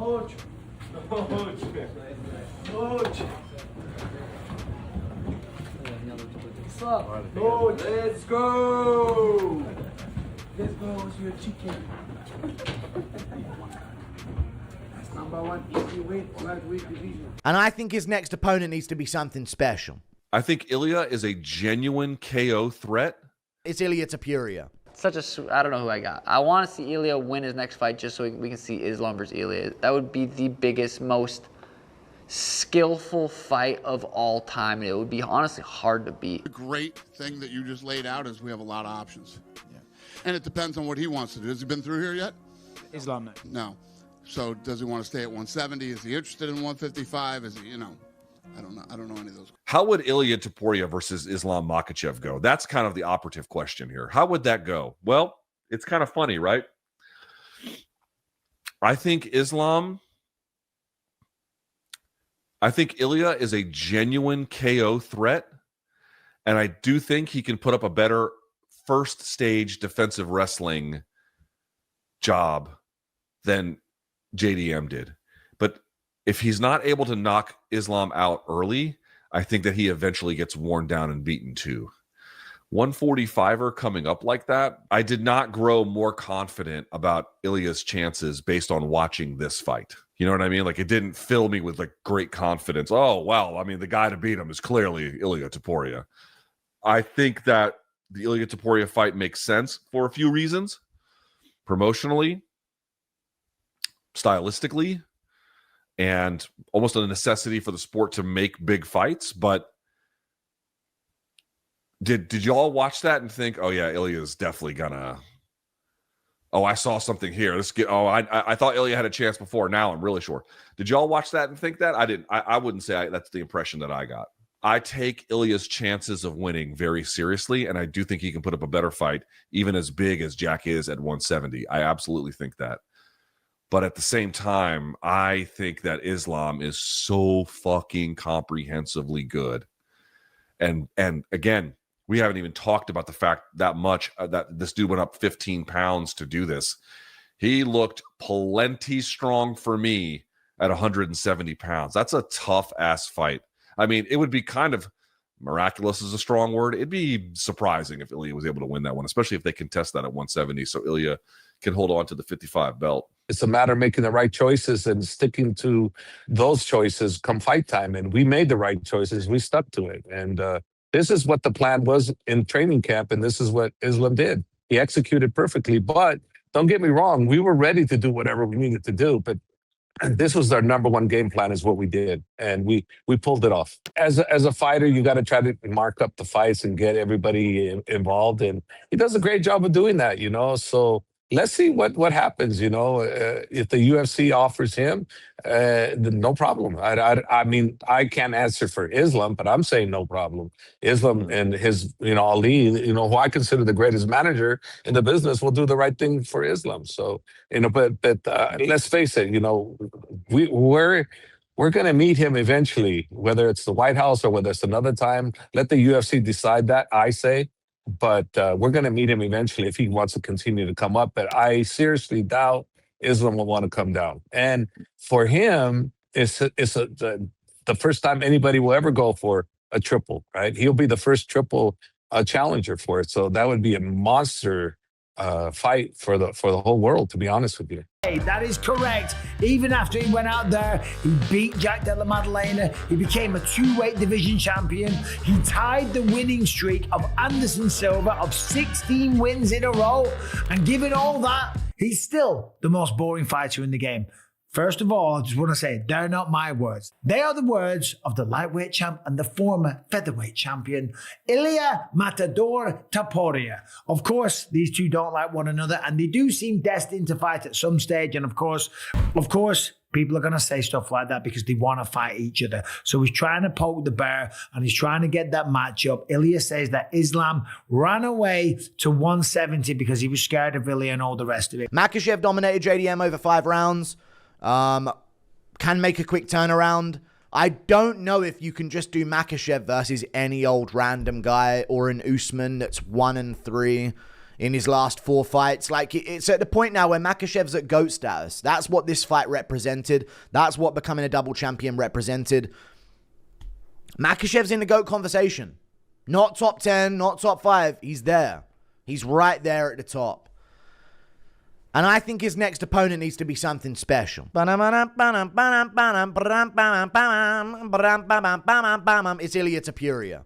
Noche. Noche. Noche. What's up? Noche. Let's go. Let's go with your chicken. That's #1 easy win, lightweight division. And I think his next opponent needs to be something special. I think Ilia is a genuine KO threat. It's Ilia Topuria. I don't know who I got. I want to see Ilia win his next fight just so we can see Islam versus Ilia. That would be the biggest, most skillful fight of all time. It would be honestly hard to beat. The great thing that you just laid out is we have a lot of options. Yeah. And it depends on what he wants to do. Has he been through here yet? Islam, no. No. So does he want to stay at 170? Is he interested in 155? Is he, you know, I don't know any of those. How would Ilia Topuria versus Islam Makhachev go? That's kind of the operative question here. How would that go? Well, it's kind of funny, right? I think Ilia is a genuine KO threat, and I do think he can put up a better first stage defensive wrestling job than JDM did. But if he's not able to knock Islam out early, I think that he eventually gets worn down and beaten too. 145er coming up like that, I did not grow more confident about Ilia's chances based on watching this fight. You know what I mean? Like, it didn't fill me with like great confidence. Oh, well, I mean, the guy to beat him is clearly Ilia Topuria. I think that the Ilia Topuria fight makes sense for a few reasons. Promotionally, stylistically, and almost a necessity for the sport to make big fights. But did y'all watch that and think, oh yeah, Ilya's definitely gonna, oh, I saw something here. I thought Ilia had a chance before. Now I'm really sure. Did y'all watch that and think that? I didn't. I wouldn't say that's the impression that I got. I take Ilya's chances of winning very seriously, and I do think he can put up a better fight, even as big as Jack is at 170. I absolutely think that. But at the same time, I think that Islam is so fucking comprehensively good. And again, we haven't even talked about the fact that much that this dude went up 15 pounds to do this. He looked plenty strong for me at 170 pounds. That's a tough ass fight. I mean, it would be kind of miraculous is a strong word. It'd be surprising if Ilia was able to win that one, especially if they contest that at 170. So Ilia can hold on to the 55 belt. It's a matter of making the right choices and sticking to those choices come fight time. And we made the right choices. We stuck to it. And this is what the plan was in training camp. And this is what Islam did. He executed perfectly. But don't get me wrong. We were ready to do whatever we needed to do. But this was our #1 game plan is what we did. And we pulled it off. As a fighter, you got to try to mark up the fights and get everybody involved. And he does a great job of doing that, you know. So let's see what happens, you know. If the UFC offers him, then no problem. I mean, I can't answer for Islam, but I'm saying no problem. Islam and his, you know, Ali, you know, who I consider the greatest manager in the business, will do the right thing for Islam. So, you know, but let's face it, you know, we're going to meet him eventually, whether it's the White House or whether it's another time. Let the UFC decide that, I say. But we're going to meet him eventually if he wants to continue to come up. But I seriously doubt Islam will want to come down. And for him, it's the first time anybody will ever go for a triple, right? He'll be the first triple challenger for it. So that would be a monster fight for the whole world, to be honest with you. Hey, that is correct. Even after he went out there, he beat Jack Della Maddalena. He became a 2-weight division champion. He tied the winning streak of Anderson Silva of 16 wins in a row. And given all that, he's still the most boring fighter in the game. First of all, I just want to say, they're not my words. They are the words of the lightweight champ and the former featherweight champion, Ilia Matador Topuria. Of course, these two don't like one another, and they do seem destined to fight at some stage. And of course, people are going to say stuff like that because they want to fight each other. So he's trying to poke the bear, and he's trying to get that matchup. Ilia says that Islam ran away to 170 because he was scared of Ilia and all the rest of it. Makhachev dominated JDM over 5 rounds. Can make a quick turnaround. I don't know if you can just do Makhachev versus any old random guy or an Usman that's 1-3 in his last 4 fights. Like, it's at the point now where Makhachev's at GOAT status. That's what this fight represented. That's what becoming a double champion represented. Makhachev's in the GOAT conversation. Not top 10, not top 5. He's there. He's right there at the top. And I think his next opponent needs to be something special. It's Ilia Topuria.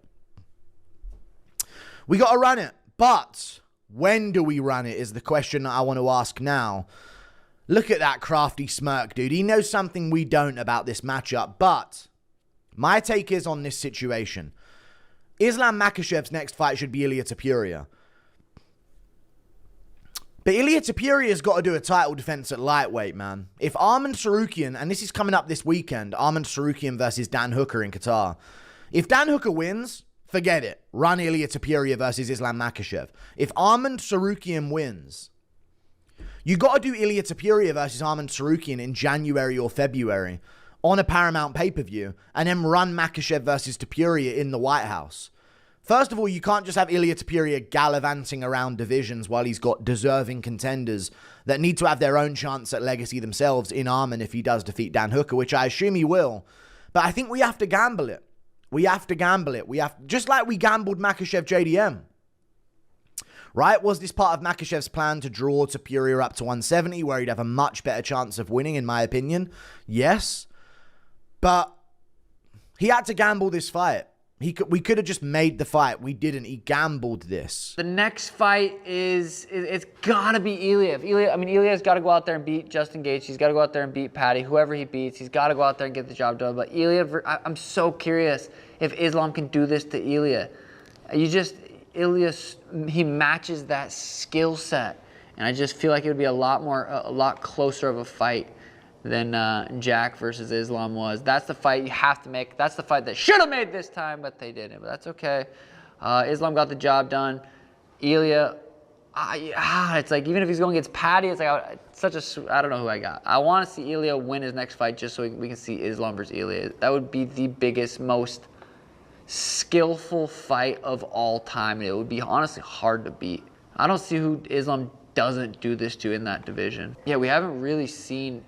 We got to run it. But when do we run it is the question that I want to ask now. Look at that crafty smirk, dude. He knows something we don't about this matchup. But my take is on this situation. Islam Makhachev's next fight should be Ilia Topuria. But Ilia Topuria's got to do a title defense at lightweight, man. If Arman Tsarukyan, and this is coming up this weekend, Arman Tsarukyan versus Dan Hooker in Qatar. If Dan Hooker wins, forget it. Run Ilia Topuria versus Islam Makhachev. If Arman Tsarukyan wins, you got to do Ilia Topuria versus Arman Tsarukyan in January or February on a Paramount pay-per-view, and then run Makhachev versus Topuria in the White House. First of all, you can't just have Ilia Topuria gallivanting around divisions while he's got deserving contenders that need to have their own chance at legacy themselves in Arman if he does defeat Dan Hooker, which I assume he will. But I think we have to gamble it. We have to gamble it. Just like we gambled Makhachev JDM. Right? Was this part of Makhachev's plan to draw Topuria up to 170 where he'd have a much better chance of winning, in my opinion? Yes. But he had to gamble this fight. We could have just made the fight. We didn't. He gambled this. The next fight it's gotta be Ilia. Ilia's got to go out there and beat Justin Gaethje. He's got to go out there and beat Patty. Whoever he beats, he's got to go out there and get the job done. But I'm so curious if Islam can do this to Ilia. Ilia, he matches that skill set, and I just feel like it would be a lot closer of a fight than Jack versus Islam was. That's the fight you have to make. That's the fight they should have made this time, but they didn't. But that's okay. Islam got the job done. Ilia, it's like even if he's going against Patty, it's like I don't know who I got. I want to see Ilia win his next fight just so we can see Islam versus Ilia. That would be the biggest, most skillful fight of all time, and it would be honestly hard to beat. I don't see who Islam doesn't do this to in that division. Yeah, we haven't really seen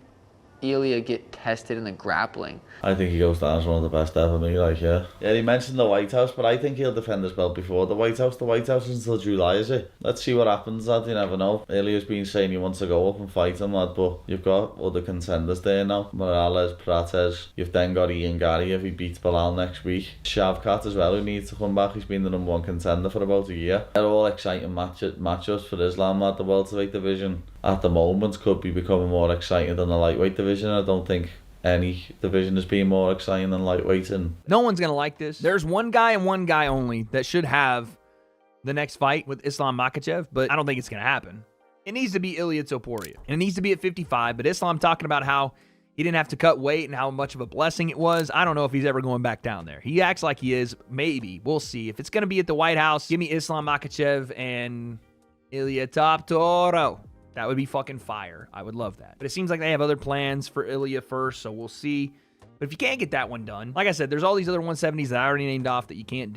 Ilia get tested in the grappling. I think he goes down as one of the best ever, yeah. Yeah, he mentioned the White House, but I think he'll defend his belt before the White House. The White House is until July, is it? Let's see what happens, lad. You never know. Ilia's been saying he wants to go up and fight him, lad, but you've got other contenders there now. Morales, Prates. You've then got Ian Gary if he beats Bilal next week. Shavkat as well, who needs to come back. He's been the #1 contender for about a year. They're all exciting matchups for Islam, lad. The welterweight division at the moment could be becoming more exciting than the lightweight division. I don't think any division has been more exciting than lightweight. And no one's going to like this. There's one guy and one guy only that should have the next fight with Islam Makhachev, but I don't think it's going to happen. It needs to be Ilia Topuria, and it needs to be at 55, but Islam talking about how he didn't have to cut weight and how much of a blessing it was. I don't know if he's ever going back down there. He acts like he is. Maybe. We'll see. If it's going to be at the White House, give me Islam Makhachev and Ilia Topuria. That would be fucking fire. I would love that. But it seems like they have other plans for Ilia first, so we'll see. But if you can't get that one done, like I said, there's all these other 170s that I already named off that you can't do.